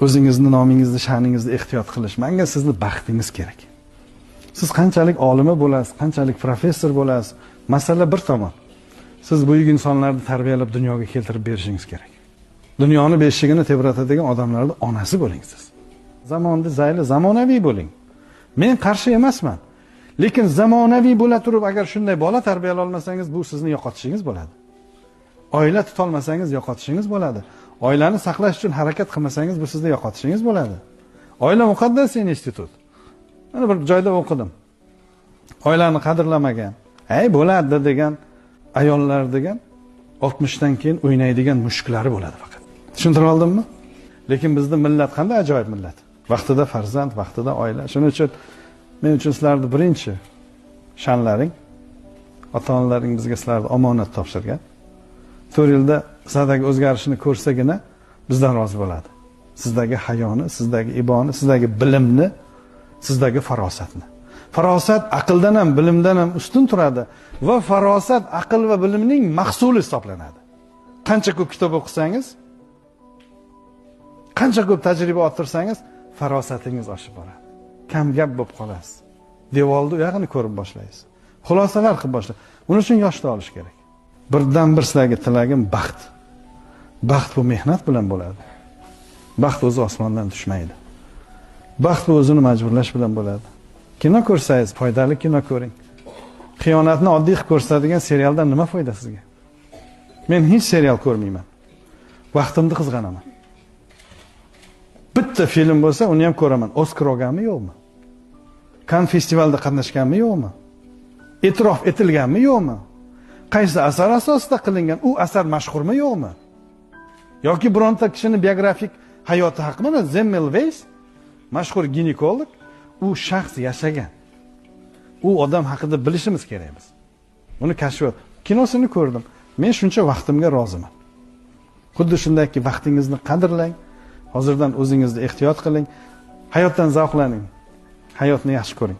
o'zingizni nomingizni, sha'ningizni ehtiyot qilish. Menga sizni baxtingiz kerak. Siz qanchalik olima bo'lasiz, qanchalik professor bo'lasiz, masala bir tomon. Siz buyuk insonlarni tarbiyalab dunyoga keltirib berishingiz kerak. Dunyoni beshigini tebratadigan odamlarning onasi bo'ling siz. Zamonni zayli zamonaviy bo'ling. Men qarshi emasman. Lekin zamonaviy bo'la turib agar shunday bola tarbiyalay olmasangiz, bu sizni yo'qotishingiz bo'ladi. Oila tutolmasangiz yo'qotishingiz bo'ladi. Oilani saqlash uchun harakat qilmasangiz, bu sizni yo'qotishingiz bo'ladi. Oila muqaddas institut. Mana bir joyda o'qidim. Oilani qadrlamagan, bo'ladi degan ayollar degan 60 dan keyin o'ynaydigan mushklari bo'ladi faqat. Tushuntira oldimmi? Lekin bizning millat qanday ajoyib millat. Vaqtida farzand, vaqtida oila. Shuning uchun men uchun sizlarni birinchi sha'nlaring, ota-onalaring bizga sizlarni omonat topshirgan. 4 yilda sizlardagi o'zgarishni ko'rsagina bizdan rozi bo'ladi. Sizdagi hayoni, sizdagi iboni, sizdagi bilimni, sizdagi farosatni. Farosat aqldan ham, bilimdan ham ustun turadi va farosat aql va bilimning mahsuli hisoblanadi. Qancha ko'p kitob o'qisangiz, qancha ko'p tajriba orttirsangiz, farosatingiz oshib boradi. Kam gap bo'lib qolasiz. Devorni u yog'ini ko'rib boshlaysiz. Xulosalar qilib boshlaysiz. Buning uchun yoshda olish kerak. Birdan bir sizlarga tilagim baxt. Baxt bu mehnat bilan bo'ladi. Baxt o'zi osmondan tushmaydi. Baxt bu o'zini majburlash bilan bo'ladi. Kino ko'rsangiz, foydali kino ko'ring. Xiyonatni oddiy qilib ko'rsatadigan serialdan nima foyda sizga? Men hech serial ko'rmayman. Vaqtimni qizg'anaman. Bitta film bo'lsa, uni ham ko'raman. Oskar olganmi, yo'qmi? Kan festivalda qatnashganmi, yo'qmi? E'tirof etilganmi, yo'qmi? Qaysi asar asosida qilingan? U asar mashhurmi, yo'qmi? Yoki bironta kishining biografik hayoti haqida Semmelweis, mashhur ginekolog, u shaxs yashagan. U odam haqida bilishimiz kerak biz. Buni kashfiyot. Kinosini ko'rdim. Men shuncha vaqtimga roziman. Xuddi shundayki vaqtingizni qadrlang. Hozirdan o'zingizni ehtiyot qiling. Hayotdan zavqlaning. Hayotni yaxshi ko'ring.